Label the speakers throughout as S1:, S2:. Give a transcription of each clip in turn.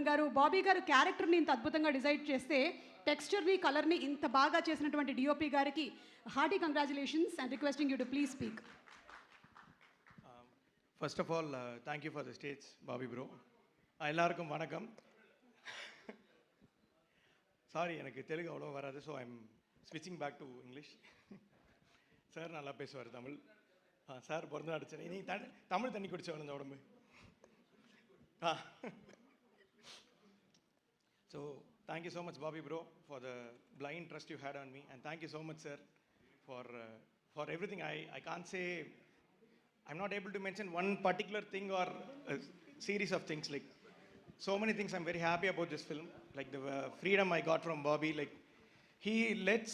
S1: గారు, బాబీ గారు క్యారెక్టర్ని ఇంత అద్భుతంగా డిజైన్ చేస్తే టెక్స్చర్ని, కలర్ని ఇంత బాగా చేసినటువంటి డిఓపి గారికి hearty congratulations and requesting you to please speak.
S2: First of all, thank you for the stage, Bobby bro. எல்லாருக்கும் வணக்கம். சாரி, எனக்கு தெலுங்கு அவ்வளோ வராது, ஸோ ஐம் ஸ்விட்சிங் பேக் டு இங்கிலீஷ். சார் நல்லா பேசுவார் தமிழ். சார் பிறந்த அடிச்சேன், நீ தமிழ் தண்ணி குடிச்ச இந்த உடம்பு. So thank you so much, Bobby bro, for the blind trust you had on me, and thank you so much, sir, for everything. I can't say, I'm not able to mention one particular thing or a series of things. Like so many things, I'm very happy about this film. Like the freedom I got from Bobby. Like he lets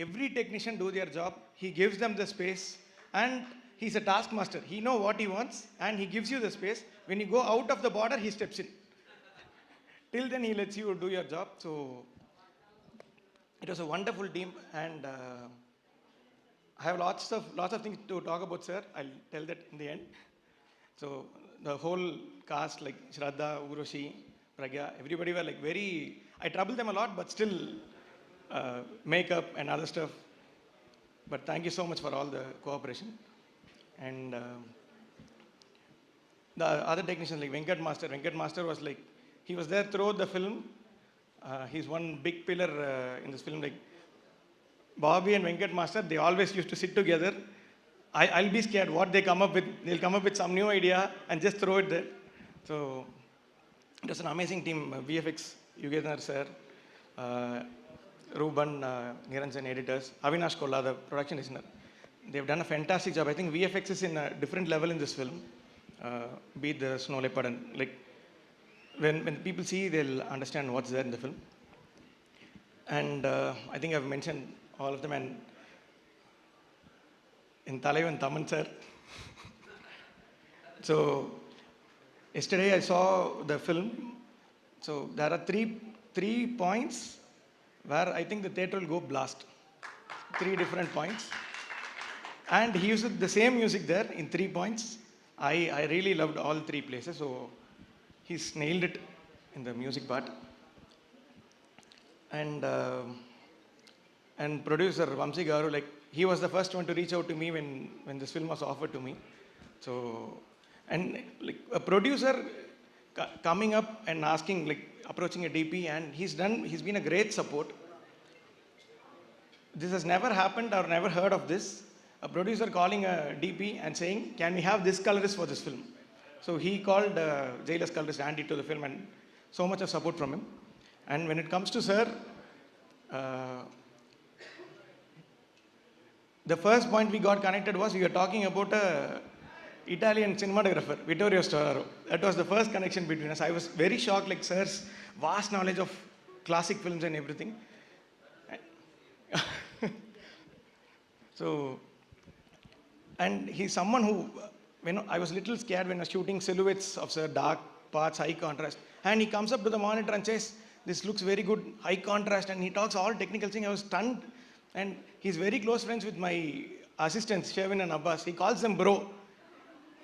S2: every technician do their job. He gives them the space, and he's a taskmaster. He knows what he wants, and he gives you the space. When you go out of the border, he steps in. Till then, he lets you do your job. So it was a wonderful team, and I have lots of things to talk about, sir. I'll tell that in the end. So the whole cast, like Shraddha, Uroshi, Pragya, everybody were like very. I troubled them a lot, but still makeup and other stuff. But thank you so much for all the cooperation. And the other technicians, like Venkat Master was like, he was there throughout the film. He's one big pillar in this film. Like Bobby and Venkat Master, they always used to sit together. I'll be scared what they come up with. They'll come up with some new idea and just throw it there. So it was an amazing team. VFX, Yugendar sir, Ruban, Niranjan editors, Avinash Kolla, the production designer. They've done a fantastic job. I think VFX is in a different level in this film. Be it the snow leopard, and like when people see, they'll understand what's there in the film. And I think I've mentioned all of them. And in Tollywood, Taman sir. So yesterday I saw the film. So there are three points where I think the theatre will go blast. 3 different points. And he used the same music there in 3 points. I really loved all 3 places. So he's nailed it in the music part. And producer Vamsi Garu, like he was the first one to reach out to me when this film was offered to me. So, and like a producer coming up and asking, like approaching a DP, and he's been a great support. This has never happened or never heard of this. A producer calling a DP and saying, can we have this colorist for this film? So he called Jailers colorist Andy to the film, and so much of support from him. And when it comes to sir, the first point we got connected was we were talking about a Italian cinematographer, Vittorio Storaro. That was the first connection between us. I was very shocked, like sir's vast knowledge of classic films and everything. So, and he's someone who, when I was a little scared when I was shooting silhouettes of sir, dark parts, high contrast, and he comes up to the monitor and says, this looks very good, high contrast, and he talks all technical things. I was stunned. And he's very close friends with my assistants, Sherwin and Abbas. He calls them bro.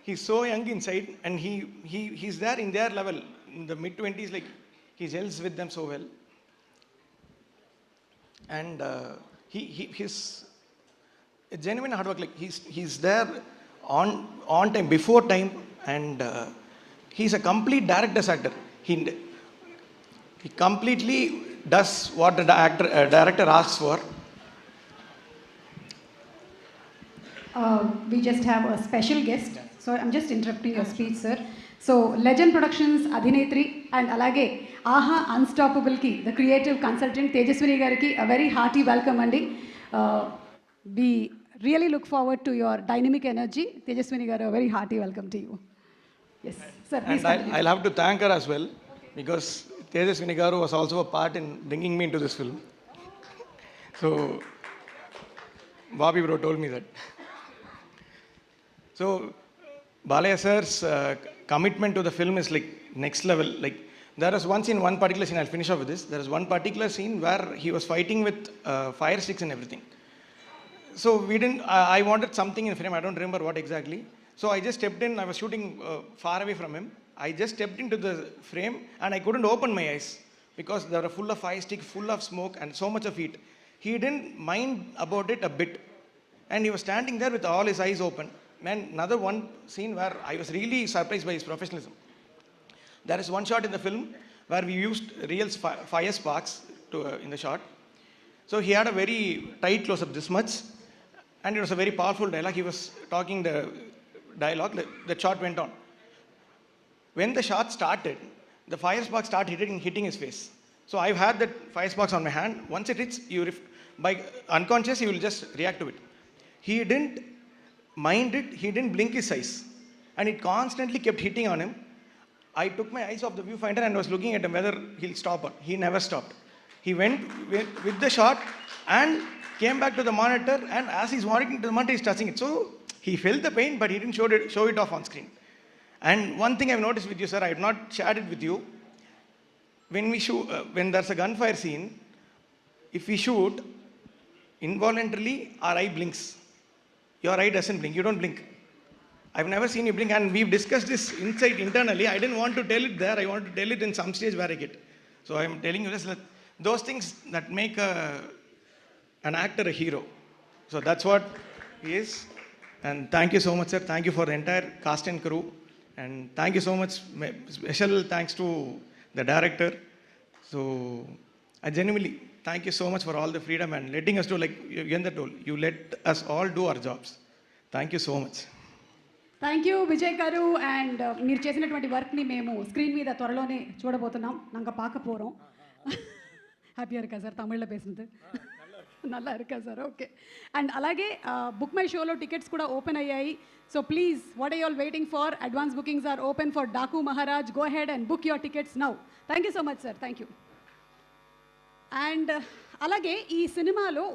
S2: He's so young inside, and he's there in their level, in the mid-20s, like he gels with them so well. And he's a genuine hard work. Like he's there on time, before time, and he's a complete director's actor. He completely does what the director asks for.
S1: We just have a special guest. So I'm just interrupting your speech, sir. So Legend Productions Adhinetri and alage Aha Unstoppable ki the creative consultant Tejaswini gariki a very hearty welcome andi. We really look forward to your dynamic energy. Tejaswini garu, a very hearty welcome to you. Yes, sir. Please
S2: and I'll have to thank her as well, because Tejaswini garu was also a part in bringing me into this film. So Bobby bro told me that. So Balaya sir's commitment to the film is like next level. Like there was one scene, one particular scene, I'll finish off with this. There was one particular scene where he was fighting with fire sticks and everything. So I wanted something in frame, I don't remember what exactly. So I just stepped in, I was shooting far away from him. I just stepped into the frame and I couldn't open my eyes because they were full of fire stick, full of smoke and so much of heat. He didn't mind about it a bit. And he was standing there with all his eyes open. And another one scene where I was really surprised by his professionalism. There is one shot in the film where we used real fire sparks in the shot. So he had a very tight close-up this much. And it was a very powerful dialogue. He was talking the dialogue. The shot went on. When the shot started, the fire spark started hitting his face. So I've had that fire sparks on my hand. Once it hits, by unconscious, you will just react to it. He didn't mind it. He didn't blink his eyes. And it constantly kept hitting on him. I took my eyes off the viewfinder and was looking at him whether he'll stop or he never stopped. He went with the shot and came back to the monitor, and as he's monitoring to the monitor, he's touching it. So he felt the pain, but he didn't show it off on screen. And one thing I've noticed with you, sir, I have not shared it with you. When there's a gunfire scene, if we shoot, involuntarily our eye blinks. Your eye doesn't blink. You don't blink. I've never seen you blink, and we've discussed this insight internally. I didn't want to tell it there. I want to tell it in some stage where I get. So I'm telling you this. Those things that make an actor a hero. So that's what he is. And thank you so much, sir. Thank you for the entire cast and crew. And thank you so much. Special thanks to the director. So I genuinely thank you so much for all the freedom and letting us do, like Yendra told, you let us all do our jobs. Thank you so much.
S1: Thank you Vijay గారు. And మీరు చేసినటువంటి వర్క్ని మేము screen మీద త్వరలోనే చూడబోతున్నాం. நாங்க பார்க்க போகிறோம். హ్యాపీగా இருக்கா సార్ తమిళ్లో பேசுனது? நல்லா இருக்கா సార్? ఓకే. అండ్ అలాగే బుక్ మై షోలో టికెట్స్ కూడా ఓపెన్ అయ్యాయి. So please, what are you all waiting for? Advance bookings are open for Daaku Maharaaj. Go ahead and book your tickets now. Thank you so much sir. Thank you. And అలాగే ఈ సినిమాలో